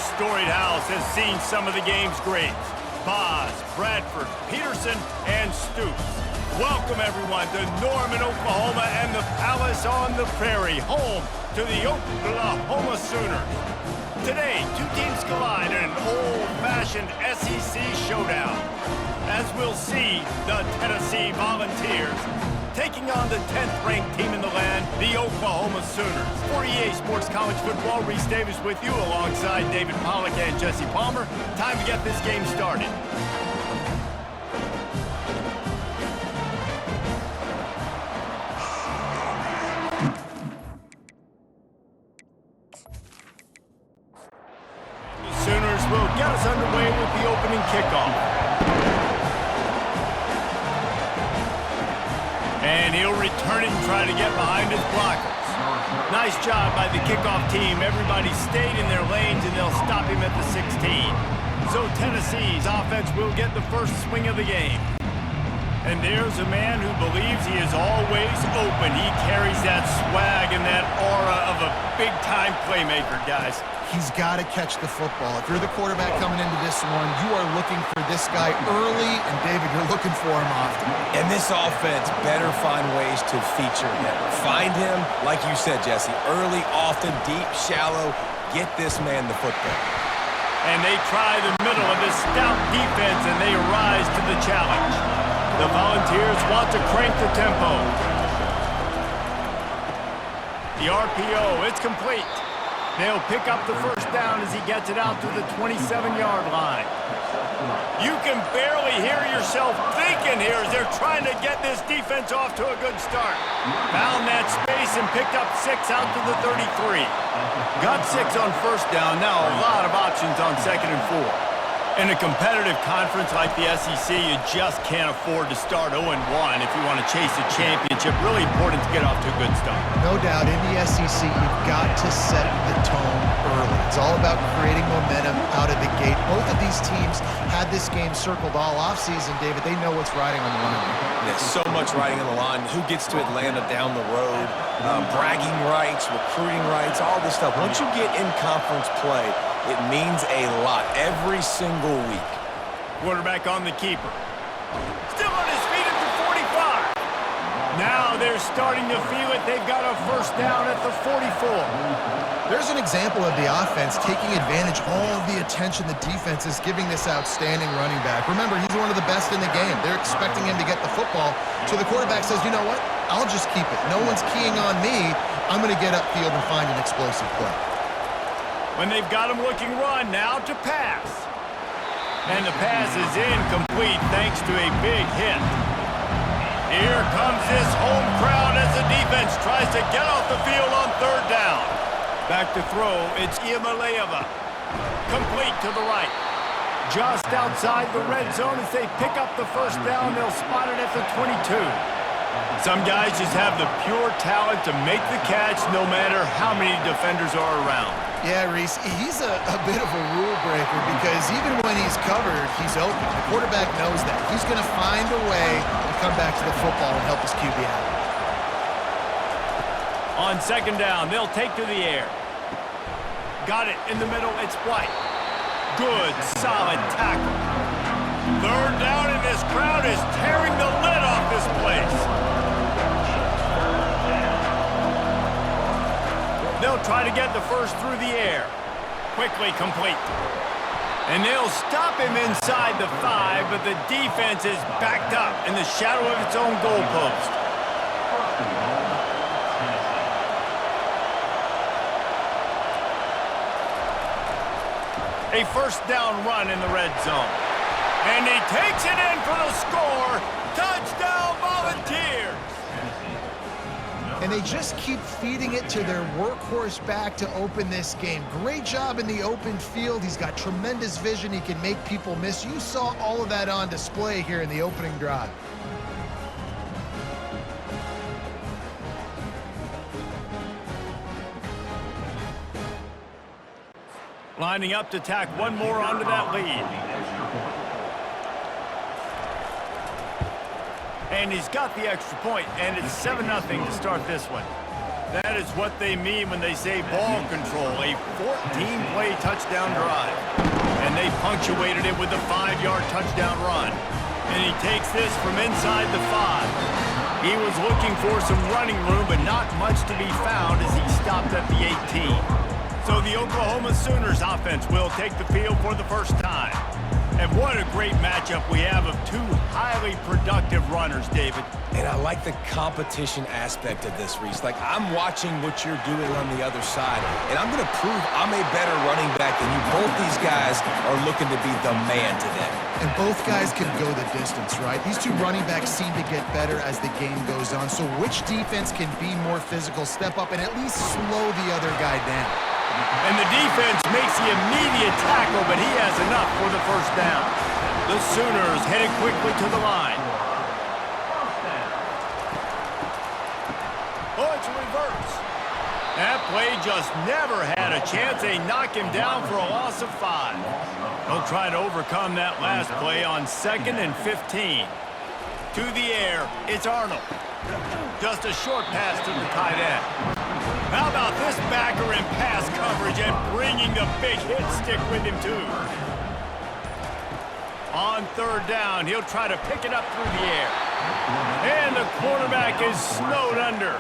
This storied house has seen some of the game's greats. Boz, Bradford, Peterson, and Stoops. Welcome, everyone, to Norman, Oklahoma, and the Palace on the Prairie, home to the Oklahoma Sooners. Today, two teams collide in an old-fashioned SEC showdown. As we'll see, the Tennessee Volunteers taking on the 10th-ranked team in the land, the Oklahoma Sooners. For EA Sports College Football, Reese Davis with you alongside David Pollack and Jesse Palmer. Time to get this game started. The Sooners will get us underway with the opening kickoff. And he'll return it and try to get behind his blockers. Nice job by the kickoff team. Everybody stayed in their lanes, and they'll stop him at the 16. So Tennessee's offense will get the first swing of the game. And there's a man who believes he is always open. He carries that swag and that aura of a big-time playmaker, guys. He's got to catch the football. If you're the quarterback coming into this one, you are looking for this guy early, and David, you're looking for him often. And this offense better find ways to feature him. Find him, like you said, Jesse, early, often, deep, shallow. Get this man the football. And they try the middle of this stout defense, and they rise to the challenge. The Volunteers want to crank the tempo. The RPO, it's complete. They'll pick up the first down as he gets it out to the 27-yard line. You can barely hear yourself thinking here as they're trying to get this defense off to a good start. Found that space and picked up 6 out to the 33. Got 6 on first down. Now a lot of options on 2nd and 4. In a competitive conference like the SEC, you just can't afford to start 0-1 if you want to chase a championship. Really important to get off to a good start. No doubt, in the SEC, you've got to set the tone early. It's all about creating momentum out of the gate. Both of these teams had this game circled all offseason, David. They know what's riding on the line. There's so much riding on the line. Who gets to Atlanta down the road? Bragging rights, recruiting rights, all this stuff. Once you get in conference play, it means a lot every single week. Quarterback on the keeper. Still on his feet at the 45. Now they're starting to feel it. They've got a first down at the 44. There's an example of the offense taking advantage of all of the attention the defense is giving this outstanding running back. Remember, he's one of the best in the game. They're expecting him to get the football. So the quarterback says, you know what? I'll just keep it. No one's keying on me. I'm going to get upfield and find an explosive play. When they've got him looking run, now to pass. And the pass is incomplete thanks to a big hit. Here comes this home crowd as the defense tries to get off the field on 3rd down. Back to throw, it's Iamaleava. Complete to the right. Just outside the red zone as they pick up the first down, they'll spot it at the 22. Some guys just have the pure talent to make the catch no matter how many defenders are around. Yeah, Reese, he's a bit of a rule breaker because even when he's covered, he's open. The quarterback knows that. He's going to find a way to come back to the football and help his QB out. On 2nd down, they'll take to the air. Got it in the middle, it's White. Good, solid tackle. 3rd down, and this crowd is tearing the lid off this place. They'll try to get the first through the air. Quickly complete. And they'll stop him inside the 5, but the defense is backed up in the shadow of its own goalpost. A first down run in the red zone. And he takes it in for the score. Touchdown, Volunteers! And they just keep feeding it to their workhorse back to open this game. Great job in the open field. He's got tremendous vision. He can make people miss. You saw all of that on display here in the opening drive. Lining up to tack one more onto that lead. And he's got the extra point, and it's 7-0 to start this one. That is what they mean when they say ball control, a 14-play touchdown drive. And they punctuated it with a 5-yard touchdown run. And he takes this from inside the 5. He was looking for some running room, but not much to be found as he stopped at the 18. So the Oklahoma Sooners offense will take the field for the first time. And what a great matchup we have of two highly productive runners, David. And I like the competition aspect of this, Reese. Like, I'm watching what you're doing on the other side, and I'm going to prove I'm a better running back than you. Both these guys are looking to be the man today. And both guys can go the distance, right? These two running backs seem to get better as the game goes on. So which defense can be more physical, step up, and at least slow the other guy down? And the defense makes the immediate tackle, but he has enough for the first down. The Sooners headed quickly to the line. Oh, it's a reverse. That play just never had a chance. They knock him down for a loss of 5. They'll try to overcome that last play on 2nd and 15. To the air, it's Arnold. Just a short pass to the tight end. How about this backer in pass coverage and bringing the big hit stick with him, too? On 3rd down, he'll try to pick it up through the air. And the quarterback is snowed under.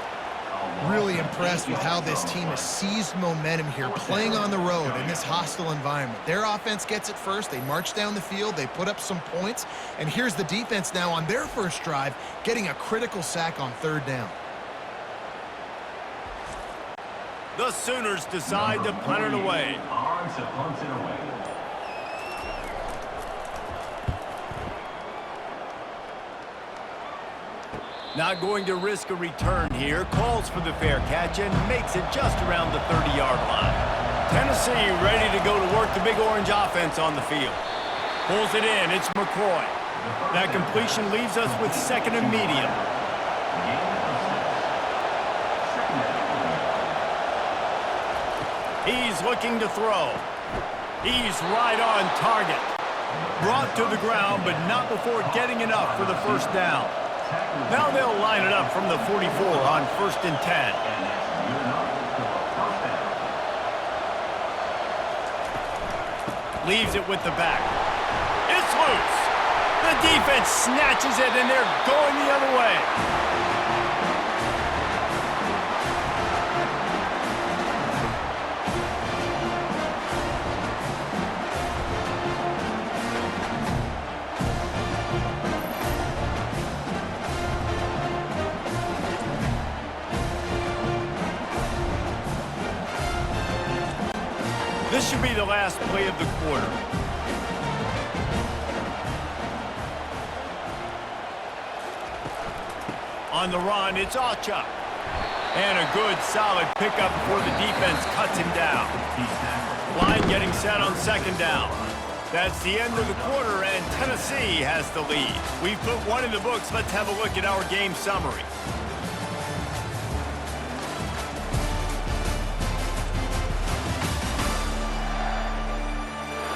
Really impressed with how this team has seized momentum here, playing on the road in this hostile environment. Their offense gets it first. They march down the field. They put up some points. And here's the defense now on their first drive, getting a critical sack on 3rd down. The Sooners decide to punt it away. Not going to risk a return here. Calls for the fair catch and makes it just around the 30-yard line. Tennessee ready to go to work the Big Orange offense on the field. Pulls it in. It's McCoy. That completion leaves us with 2nd and medium. He's looking to throw. He's right on target. Brought to the ground, but not before getting enough for the first down. Now they'll line it up from the 44 on 1st and 10. Leaves it with the back. It's loose. The defense snatches it, and they're going the other way. This should be the last play of the quarter. On the run, it's Achuk. And a good, solid pickup before the defense cuts him down. Line getting set on 2nd down. That's the end of the quarter, and Tennessee has the lead. We've put one in the books. Let's have a look at our game summary.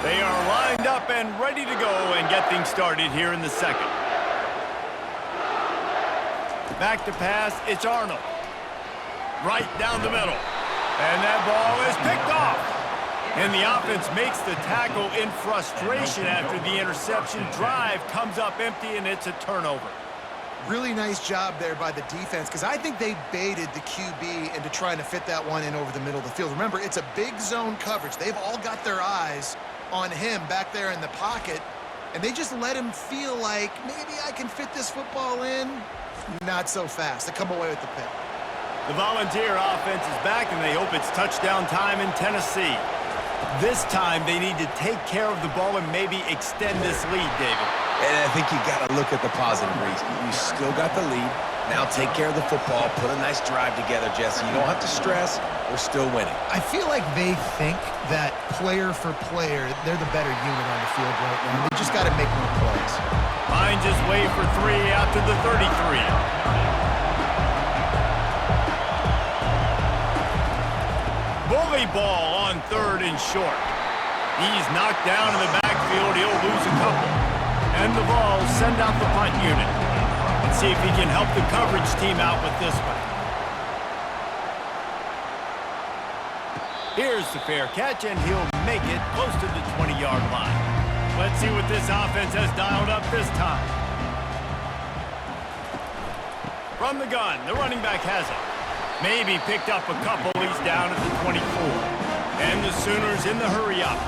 They are lined up and ready to go and get things started here in the 2nd. Back to pass, it's Arnold. Right down the middle. And that ball is picked off. And the offense makes the tackle in frustration after the interception. Drive comes up empty, and it's a turnover. Really nice job there by the defense, because I think they baited the QB into trying to fit that one in over the middle of the field. Remember, it's a big zone coverage. They've all got their eyes on him back there in the pocket, and they just let him feel like, maybe I can fit this football in. Not so fast. They come away with the pick. The Volunteer offense is back, and they hope it's touchdown time in Tennessee. This time, they need to take care of the ball and maybe extend this lead, David. And I think you got to look at the positive, Reese. You still got the lead. Now take care of the football. Put a nice drive together, Jesse. You don't have to stress. We're still winning. I feel like they think that player for player, they're the better unit on the field right now. They just got to make more plays. Finds his way for 3 out to the 33. Bully ball on 3rd and short. He's knocked down in the backfield. He'll lose a couple. And the Vols send out the punt unit. Let's see if he can help the coverage team out with this one. Here's the fair catch, and he'll make it close to the 20-yard line. Let's see what this offense has dialed up this time. From the gun, the running back has it. Maybe picked up a couple. He's down at the 24. And the Sooners in the hurry up.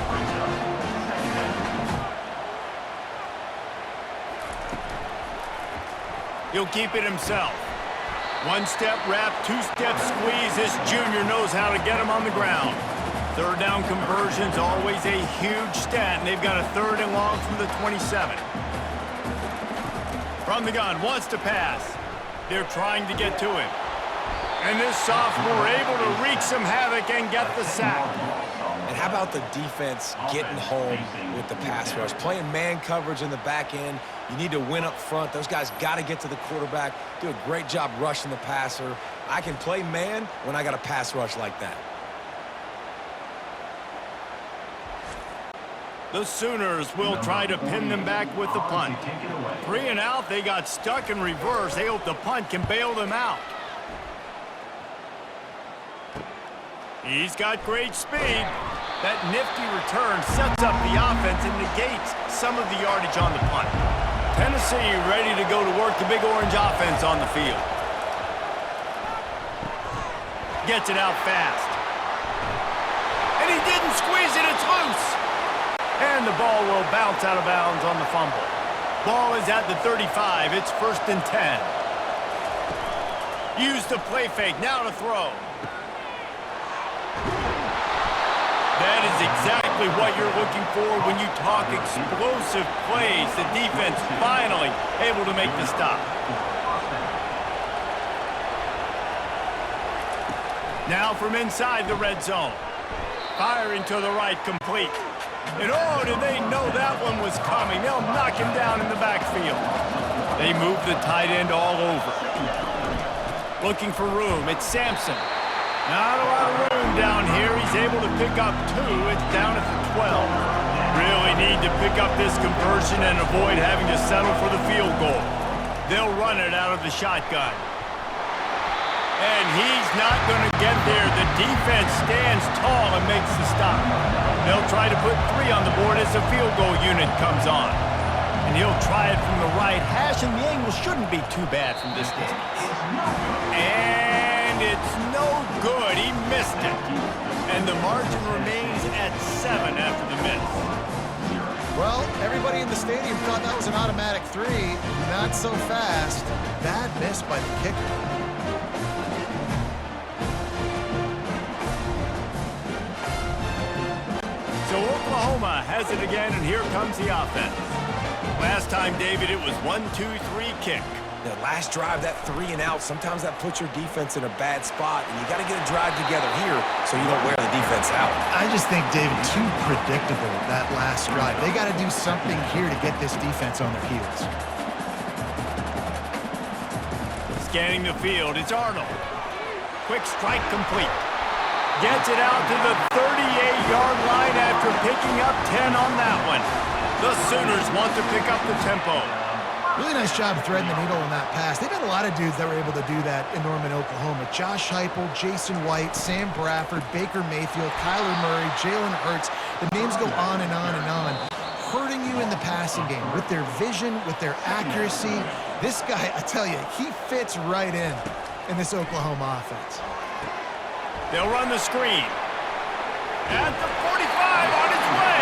He'll keep it himself. One-step wrap, two-step squeeze. This junior knows how to get him on the ground. Third down conversion's always a huge stat, and they've got a 3rd and long from the 27. From the gun, wants to pass. They're trying to get to him. And this sophomore able to wreak some havoc and get the sack. And how about the defense getting home with the pass rush? Playing man coverage in the back end. You need to win up front. Those guys got to get to the quarterback. Do a great job rushing the passer. I can play man when I got a pass rush like that. The Sooners will try to pin them back with the punt. 3 and out, they got stuck in reverse. They hope the punt can bail them out. He's got great speed. That nifty return sets up the offense and negates some of the yardage on the punt. Tennessee ready to go to work the Big Orange offense on the field. Gets it out fast. And he didn't squeeze it, it's loose. And the ball will bounce out of bounds on the fumble. Ball is at the 35, it's 1st and 10. Use the play fake, now to throw. That is exactly what you're looking for when you talk explosive plays. The defense finally able to make the stop. Now from inside the red zone. Firing to the right, complete. And oh, did they know that one was coming. They'll knock him down in the backfield. They move the tight end all over. Looking for room, it's Sampson. Not a lot of room down here. He's able to pick up 2. It's down at the 12. Really need to pick up this conversion and avoid having to settle for the field goal. They'll run it out of the shotgun. And he's not going to get there. The defense stands tall and makes the stop. They'll try to put 3 on the board as the field goal unit comes on. And he'll try it from the right hash, and the angle shouldn't be too bad from this distance. And it's no good. He missed it. And the margin remains at 7 after the miss. Well, everybody in the stadium thought that was an automatic 3. Not so fast. Bad miss by the kicker. So Oklahoma has it again, and here comes the offense. Last time, David, it was 1-2-3 kick. The last drive, that 3 and out, sometimes that puts your defense in a bad spot, and you got to get a drive together here so you don't wear the defense out. I just think, David, too predictable, that last drive. They got to do something here to get this defense on their heels. Scanning the field, it's Arnold. Quick strike complete. Gets it out to the 38-yard line after picking up 10 on that one. The Sooners want to pick up the tempo. Really nice job threading the needle on that pass. They've had a lot of dudes that were able to do that in Norman, Oklahoma. Josh Heupel, Jason White, Sam Bradford, Baker Mayfield, Kyler Murray, Jalen Hurts. The names go on and on and on. Hurting you in the passing game with their vision, with their accuracy. This guy, I tell you, he fits right in this Oklahoma offense. They'll run the screen. At the 45 on his way.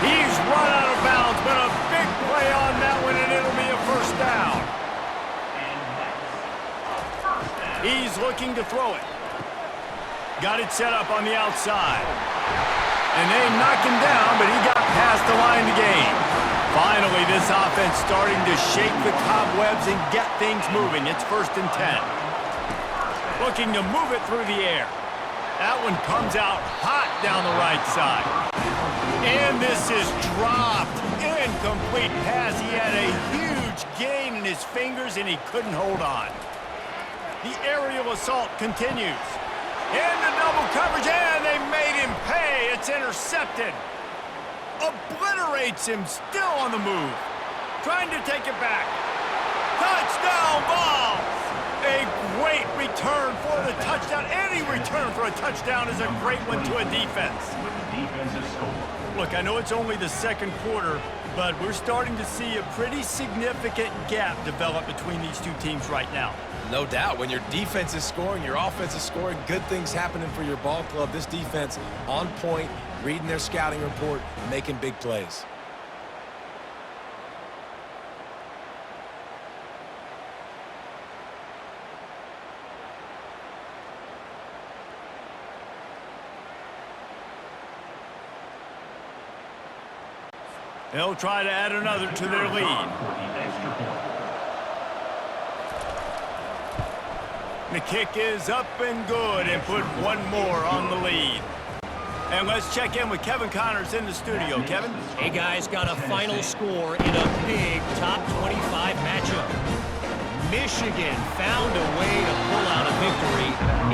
He's run out of bounds, but a big play on that one, and it'll be a 1st down. He's looking to throw it. Got it set up on the outside. And they knock him down, but he got past the line to gain. Finally, this offense starting to shake the cobwebs and get things moving. It's 1st and 10. Looking to move it through the air. That one comes out hot down the right side. And this is dropped. Incomplete pass. He had a huge gain in his fingers, and he couldn't hold on. The aerial assault continues. Into double coverage, and they made him pay. It's intercepted. Obliterates him, still on the move. Trying to take it back. Touchdown ball. A great return for the touchdown. Any return for a touchdown is a great one to a defense. Look, I know it's only the second quarter, but we're starting to see a pretty significant gap develop between these two teams right now. No doubt. When your defense is scoring, your offense is scoring, good things happening for your ball club. This defense on point, reading their scouting report, making big plays. They'll try to add another to their lead. The kick is up and good and put one more on the lead. And let's check in with Kevin Connors in the studio. Kevin? Hey, guys, got a final score in a big top 25 matchup. Michigan found a way to pull out a victory.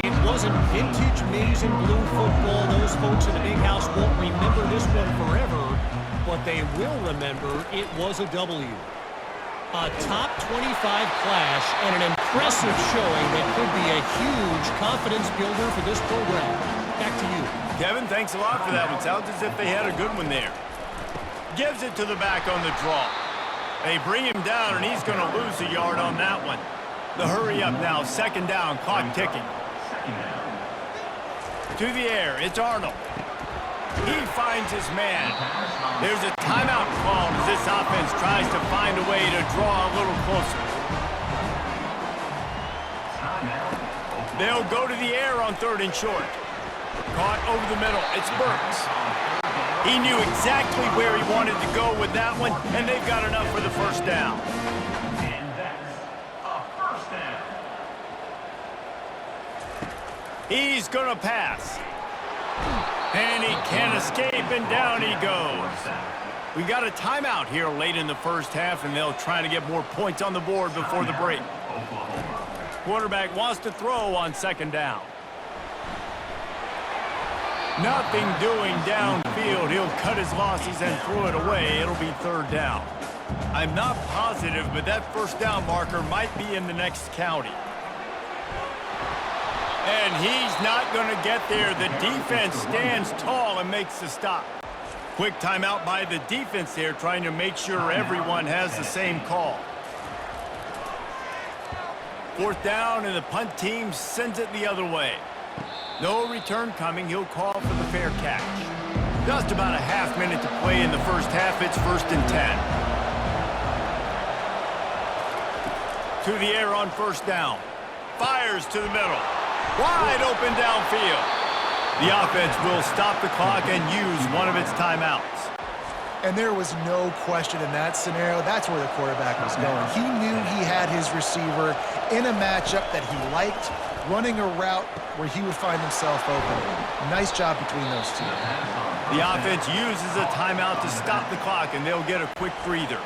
It wasn't vintage maize and blue football. Those folks in the big house won't remember this one forever, but they will remember it was a W. A top 25 clash and an impressive showing that could be a huge confidence builder for this program. Back to you. Kevin, thanks a lot for that one. Sounds as if they had a good one there. Gives it to the back on the draw. They bring him down, and he's going to lose a yard on that one. The hurry up now, second down, clock ticking. To the air, it's Arnold. He finds his man. There's a timeout called as this offense tries to find a way to draw a little closer. They'll go to the air on 3rd and short. Caught over the middle. It's Burks. He knew exactly where he wanted to go with that one, and they've got enough for the first down. And that's a first down. He's going to pass. And he can't escape, and down he goes. We got a timeout here late in the first half, and they'll try to get more points on the board before the break. Quarterback wants to throw on second down. Nothing doing downfield. He'll cut his losses and throw it away. It'll be 3rd down. I'm not positive, but that first down marker might be in the next county. And he's not going to get there. The defense stands tall and makes the stop. Quick timeout by the defense there, trying to make sure everyone has the same call. 4th down, and the punt team sends it the other way. No return coming. He'll call for the fair catch. Just about a half minute to play in the first half. It's 1st and 10. To the air on 1st down. Fires to the middle. Wide open downfield. The offense will stop the clock and use one of its timeouts. And there was no question in that scenario. That's where the quarterback was going. He knew he had his receiver in a matchup that he liked, running a route where he would find himself open. Nice job between those two. The offense uses a timeout to stop the clock, and they'll get a quick breather.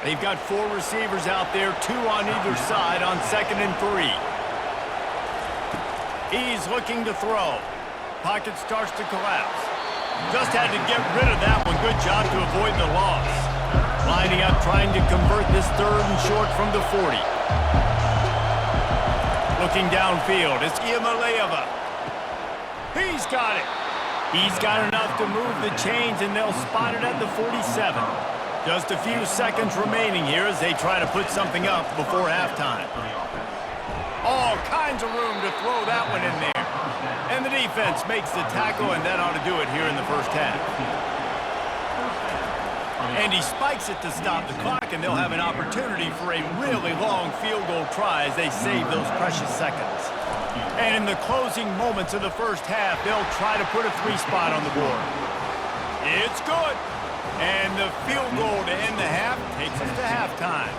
They've got 4 receivers out there, 2 on either side on 2nd and 3. He's looking to throw. Pocket starts to collapse. Just had to get rid of that one. Good job to avoid the loss. Lining up, trying to convert this 3rd and short from the 40. Looking downfield, it's Iamaleava. He's got it. He's got enough to move the chains, and they'll spot it at the 47. Just a few seconds remaining here as they try to put something up before halftime. All kinds of room to throw that one in there. And the defense makes the tackle, and that ought to do it here in the first half. And he spikes it to stop the clock, and they'll have an opportunity for a really long field goal try as they save those precious seconds. And in the closing moments of the first half, they'll try to put a 3-spot on the board. It's good. And the field goal to end the half takes us to halftime.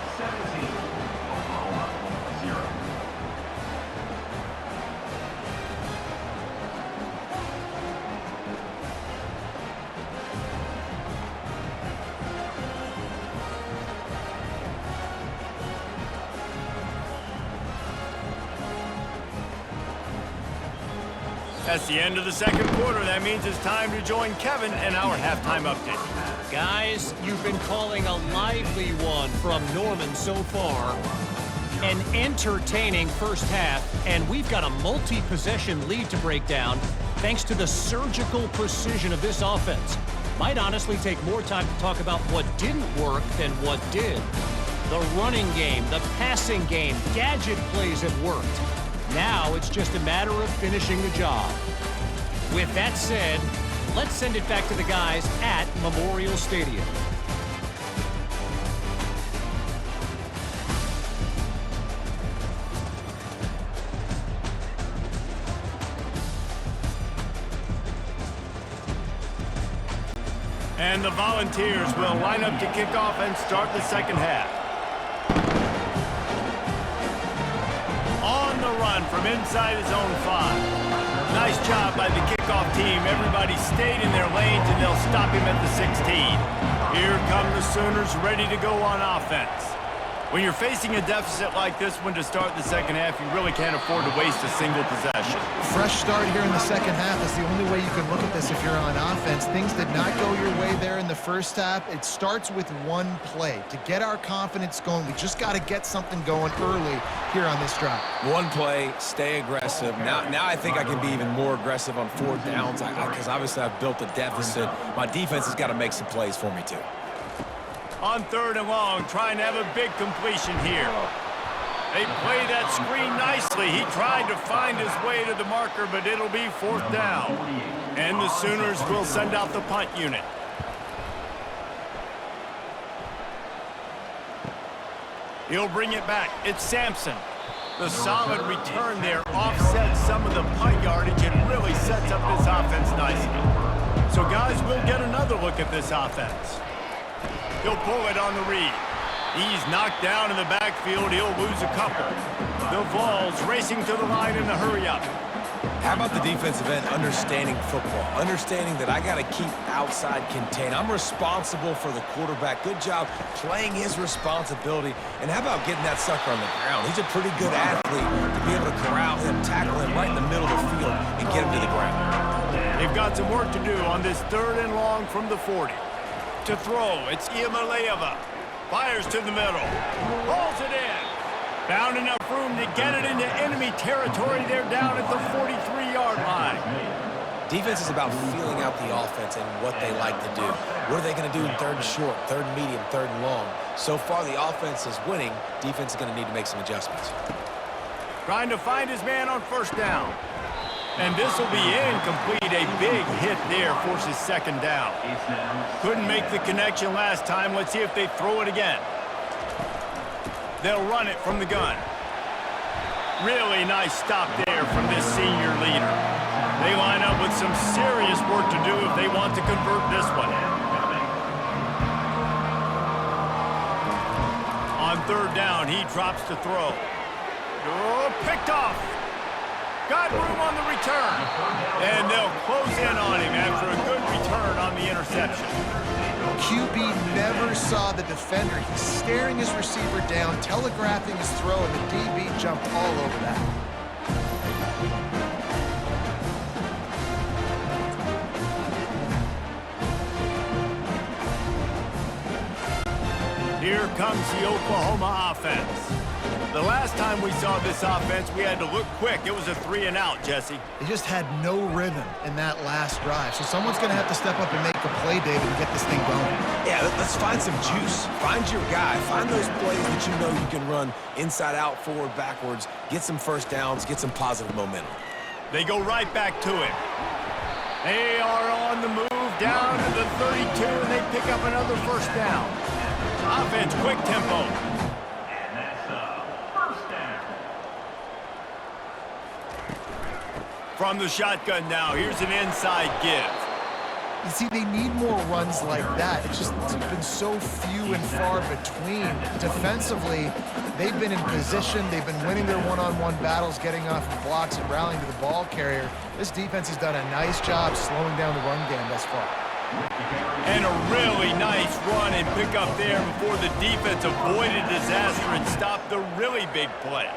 That's the end of the second quarter. That means it's time to join Kevin and our halftime update. Guys, you've been calling a lively one from Norman so far. An entertaining first half, and we've got a multi-possession lead to break down thanks to the surgical precision of this offense. Might honestly take more time to talk about what didn't work than what did. The running game, the passing game, gadget plays have worked. Now it's just a matter of finishing the job. With that said, let's send it back to the guys at Memorial Stadium. And the Volunteers will line up to kick off and start the second half. On the run from inside his own 5. Nice job by the kickoff team. Everybody stayed in their lanes, and they'll stop him at the 16. Here come the Sooners ready to go on offense. When you're facing a deficit like this one to start the second half, you really can't afford to waste a single possession. Fresh start here in the second half is the only way you can look at this if you're on offense. Things did not go your way there in the first half. It starts with one play. To get our confidence going, we just got to get something going early here on this drive. One play, stay aggressive. Now I think I can be even more aggressive on 4th downs because obviously I've built a deficit. My defense has got to make some plays for me too. On 3rd and long, trying to have a big completion here. They play that screen nicely. He tried to find his way to the marker, but it'll be 4th down. And the Sooners will send out the punt unit. He'll bring it back. It's Sampson. The solid return there offsets some of the punt yardage and really sets up this offense nicely. So, guys, we'll get another look at this offense. He'll pull it on the read. He's knocked down in the backfield. He'll lose a couple. The Vols racing to the line in the hurry-up. How about the defensive end understanding football? Understanding that I got to keep outside contained. I'm responsible for the quarterback. Good job playing his responsibility. And how about getting that sucker on the ground? He's a pretty good athlete to be able to corral him, tackle him right in the middle of the field, and get him to the ground. They've got some work to do on this 3rd and long from the 40. To throw, it's Iamaleava. Fires to the middle. Pulls it in. Found enough room to get it into enemy territory. They're down at the 43-yard line. Defense is about feeling out the offense and what they like to do. What are they going to do in 3rd and short, 3rd and medium, 3rd and long? So far, the offense is winning. Defense is going to need to make some adjustments. Trying to find his man on 1st down. And this will be incomplete. A big hit there forces 2nd down. Couldn't make the connection last time. Let's see if they throw it again. They'll run it from the gun. Really nice stop there from this senior leader. They line up with some serious work to do if they want to convert this one. On 3rd down, he drops to throw. Oh, picked off. Got room on the return. And they'll close in on him after a good return on the interception. QB never saw the defender. He's staring his receiver down, telegraphing his throw, and the DB jumped all over that. Here comes the Oklahoma offense. The last time we saw this offense, we had to look quick. It was a 3-and-out, Jesse. They just had no rhythm in that last drive. So someone's going to have to step up and make a play, David, and get this thing going. Yeah, let's find some juice. Find your guy. Find those plays that you know you can run inside out, forward, backwards. Get some 1st downs. Get some positive momentum. They go right back to it. They are on the move down to the 32, and they pick up another 1st down. Offense, quick tempo. From the shotgun now, here's an inside give. You see, they need more runs like that. It's been so few and far between. Defensively, they've been in position. They've been winning their one-on-one battles, getting off of blocks and rallying to the ball carrier. This defense has done a nice job slowing down the run game thus far. And a really nice run and pick up there before the defense avoided disaster and stopped the really big play.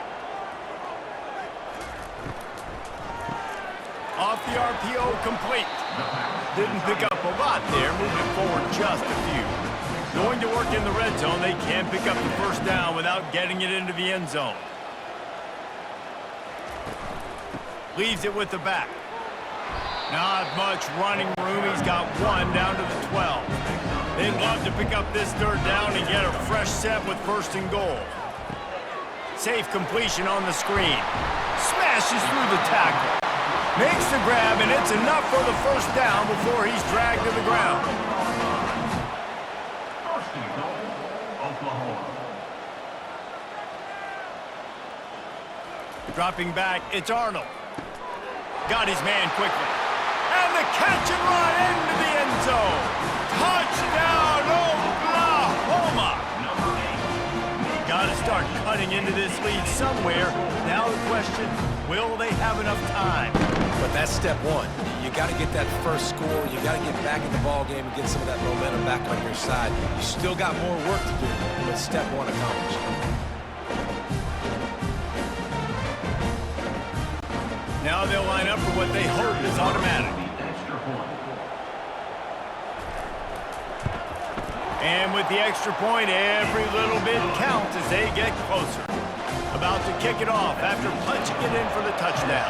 Off the RPO, complete. Didn't pick up a lot there, moving forward just a few. Going to work in the red zone, they can't pick up the first down without getting it into the end zone. Leaves it with the back. Not much running room. He's got one down to the 12. They'd love to pick up this third down and get a fresh set with first and goal. Safe completion on the screen. Smashes through the tackle. Makes the grab, and it's enough for the first down before he's dragged to the ground. First and goal, Oklahoma. Dropping back, it's Arnold. Got his man quickly. And the catch and run into the end zone. Touchdown, Oklahoma! Got to start cutting into this lead somewhere. Now the question, will they have enough time? But that's step one. You got to get that first score. You got to get back in the ball game and get some of that momentum back on your side. You still got more work to do, but step one accomplished. Now they'll line up for what they hope is automatic. And with the extra point, every little bit counts as they get closer. About to kick it off after punching it in for the touchdown.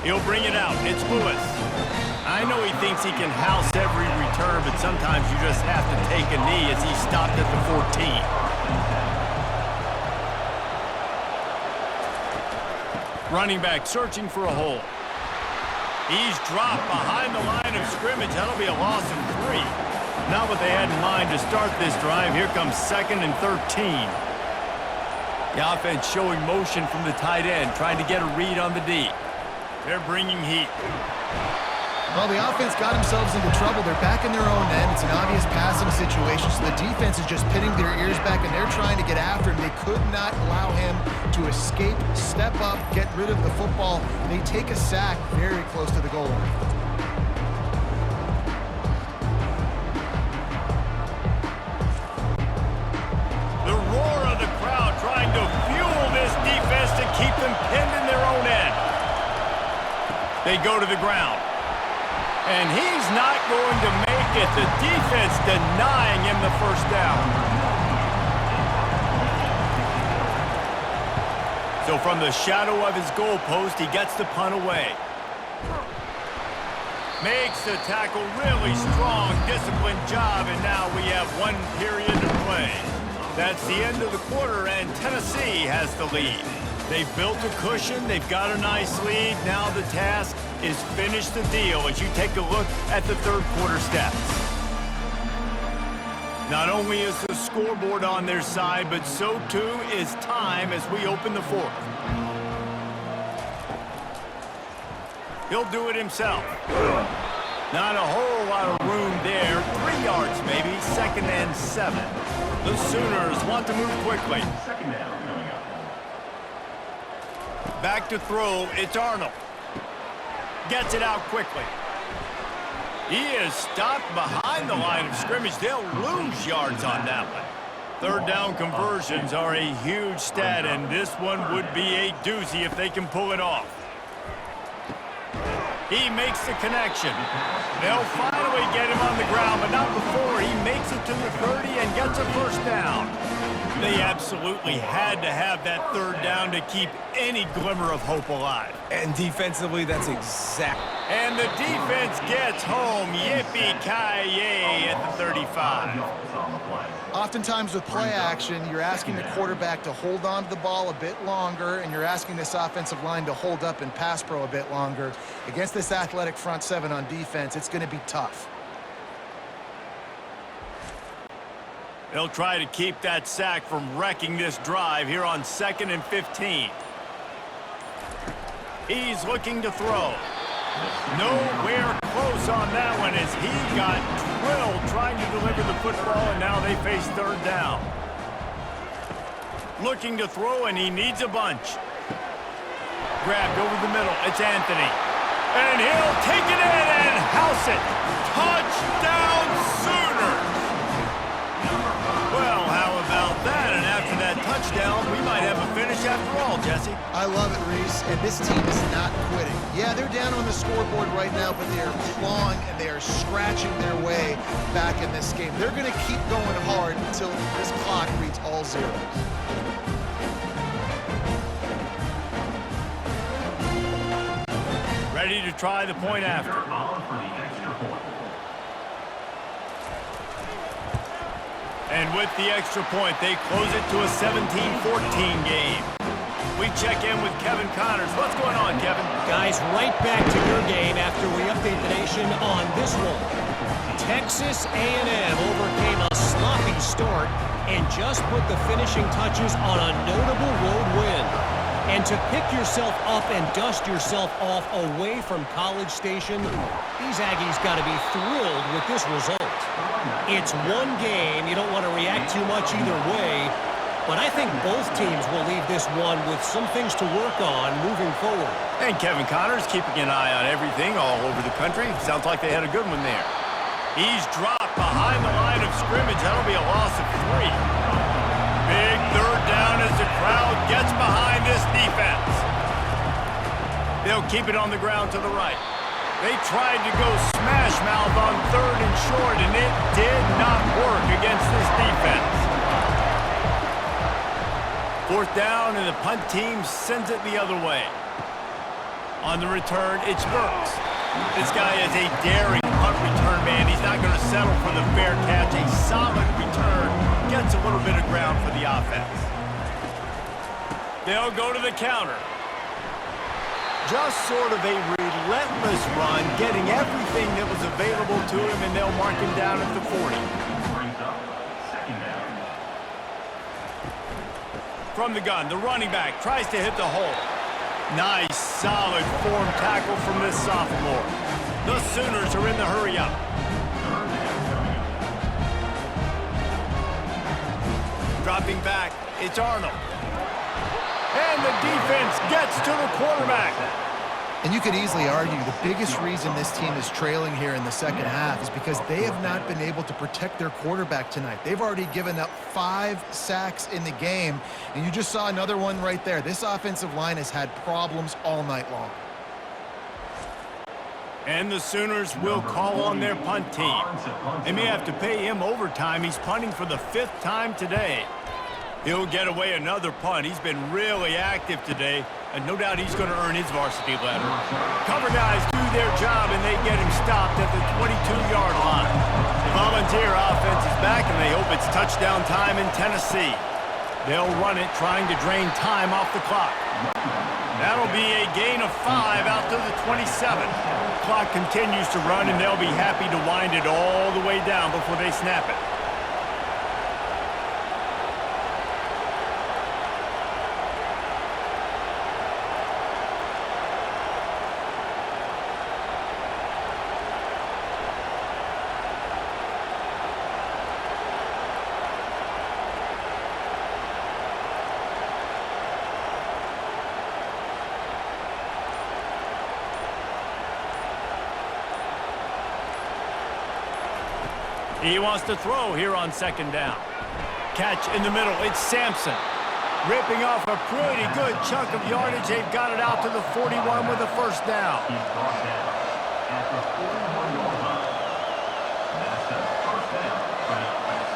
He'll bring it out. It's Lewis. I know he thinks he can house every return, but sometimes you just have to take a knee as he stopped at the 14. Running back searching for a hole. He's dropped behind the line of scrimmage. That'll be a loss of 3. Not what they had in mind to start this drive. Here comes 2nd and 13. The offense showing motion from the tight end, trying to get a read on the D. They're bringing heat. Well, the offense got themselves into trouble. They're back in their own end. It's an obvious passing situation, so the defense is just pinning their ears back, and they're trying to get after him. They could not allow him to escape, step up, get rid of the football. They take a sack very close to the goal line. The roar of the crowd trying to fuel this defense to keep them pinned in their own end. They go to the ground. And he's not going to make it. The defense denying him the first down. So from the shadow of his goal post, he gets the punt away. Makes the tackle really strong, disciplined job, and now we have 1 period to play. That's the end of the quarter, and Tennessee has the lead. They've built a cushion. They've got a nice lead. Now the task is finish the deal as you take a look at the third quarter stats. Not only is the scoreboard on their side, but so too is time as we open the fourth. He'll do it himself. Not a whole lot of room there. 3 yards maybe, 2nd and 7. The Sooners want to move quickly. Second down coming up. Back to throw, it's Arnold. Gets it out quickly. He is stopped behind the line of scrimmage. They'll lose yards on that one. Third down conversions are a huge stat, and this one would be a doozy if they can pull it off. He makes the connection. They'll finally get him on the ground, but not before he makes it to the 30 and gets a first down. They absolutely had to have that third down to keep any glimmer of hope alive. And defensively, that's exact. And the defense gets home. Yippee-ki-yay at the 35. Oftentimes with play action, you're asking the quarterback to hold on to the ball a bit longer, and you're asking this offensive line to hold up in pass pro a bit longer. Against this athletic front seven on defense, it's going to be tough. They'll try to keep that sack from wrecking this drive here on 2nd and 15. He's looking to throw. Nowhere close on that one as he got drilled trying to deliver the football, and now they face third down. Looking to throw, and he needs a bunch. Grabbed over the middle. It's Anthony. And he'll take it in and house it. Touchdown Sooners! Well, how about that? And after that touchdown, we might have a finish after all, Jesse. I love it, Reese. this, and this team is not quitting. Yeah, they're down on the scoreboard right now, but they are clawing and they are scratching their way back in this game. They're going to keep going hard until this clock reads all zeros. Ready to try the point after. On for the extra point. And with the extra point, they close it to a 17-14 game. We check in with Kevin Connors. What's going on, Kevin? Guys, right back to your game after we update the nation on this one. Texas A&M overcame a sloppy start and just put the finishing touches on a notable road win. And to pick yourself up and dust yourself off away from College Station, these Aggies got to be thrilled with this result. It's one game. You don't want to react too much either way, but I think both teams will leave this one with some things to work on moving forward. And Kevin Connors keeping an eye on everything all over the country. Sounds like they had a good one there. He's dropped behind the line of scrimmage. That'll be a loss of 3. Big third down as the crowd gets behind this defense. They'll keep it on the ground to the right. They tried to go smash mouth on 3rd and short, and it did not work against this defense. 4th down, and the punt team sends it the other way. On the return, it's Burks. This guy is a daring punt return man. He's not going to settle for the fair catch. A solid return gets a little bit of ground for the offense. They'll go to the counter. Just sort of a relentless run, getting everything that was available to him, and they'll mark him down at the 40. Brings up second down. From the gun, the running back tries to hit the hole. Nice, solid form tackle from this sophomore. The Sooners are in the hurry-up. Dropping back, it's Arnold. And the defense gets to the quarterback. And you could easily argue the biggest reason this team is trailing here in the second half is because they have not been able to protect their quarterback tonight. They've already given up 5 sacks in the game, and you just saw another one right there. This offensive line has had problems all night long. And the Sooners will call on their punt team. They may have to pay him overtime. He's punting for the 5th time today. He'll get away another punt. He's been really active today, and no doubt he's going to earn his varsity letter. Cover guys do their job, and they get him stopped at the 22-yard line. The Volunteer offense is back, and they hope it's touchdown time in Tennessee. They'll run it, trying to drain time off the clock. That'll be a gain of 5 out to the 27. Clock continues to run, and they'll be happy to wind it all the way down before they snap it. He wants to throw here on 2nd down. Catch in the middle. It's Sampson. Ripping off a pretty good chunk of yardage. They've got it out to the 41 with a 1st down. He's brought down at the 41-yard line. That's a 1st down for the offense.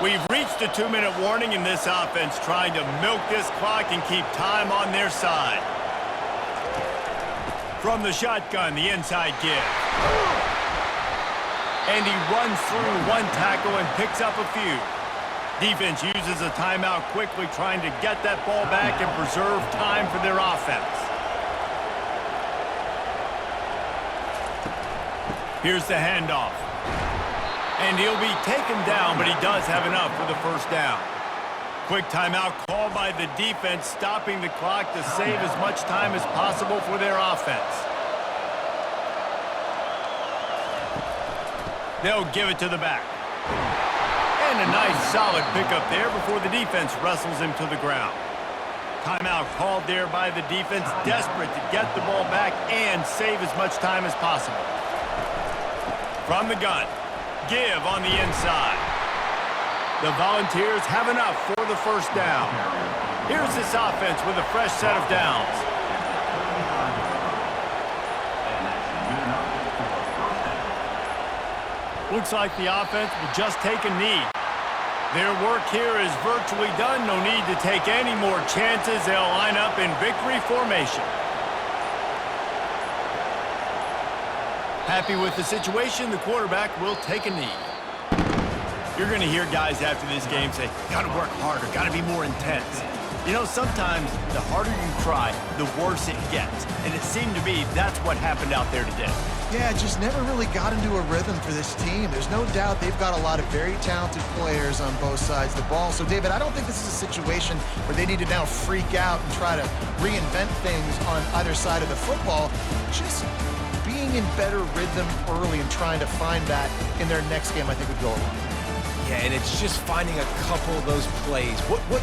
We've reached a 2-minute warning in this offense, trying to milk this clock and keep time on their side. From the shotgun, the inside give. And he runs through 1 tackle and picks up a few. Defense uses a timeout quickly, trying to get that ball back and preserve time for their offense. Here's the handoff. And he'll be taken down, but he does have enough for the 1st down. Quick timeout called by the defense, stopping the clock to save as much time as possible for their offense. They'll give it to the back. And a nice solid pickup there before the defense wrestles him to the ground. Timeout called there by the defense, desperate to get the ball back and save as much time as possible. From the gun, give on the inside. The Volunteers have enough for the first down. Here's this offense with a fresh set of downs. Looks like the offense will just take a knee. Their work here is virtually done. No need to take any more chances. They'll line up in victory formation. Happy with the situation, the quarterback will take a knee. You're going to hear guys after this game say, got to work harder, got to be more intense. You know, sometimes the harder you try, the worse it gets. And it seemed to me that's what happened out there today. Yeah, just never really got into a rhythm for this team. There's no doubt they've got a lot of very talented players on both sides of the ball. So, David, I don't think this is a situation where they need to now freak out and try to reinvent things on either side of the football. Just being in better rhythm early and trying to find that in their next game, I think would go a long way. Yeah, and it's just finding a couple of those plays. What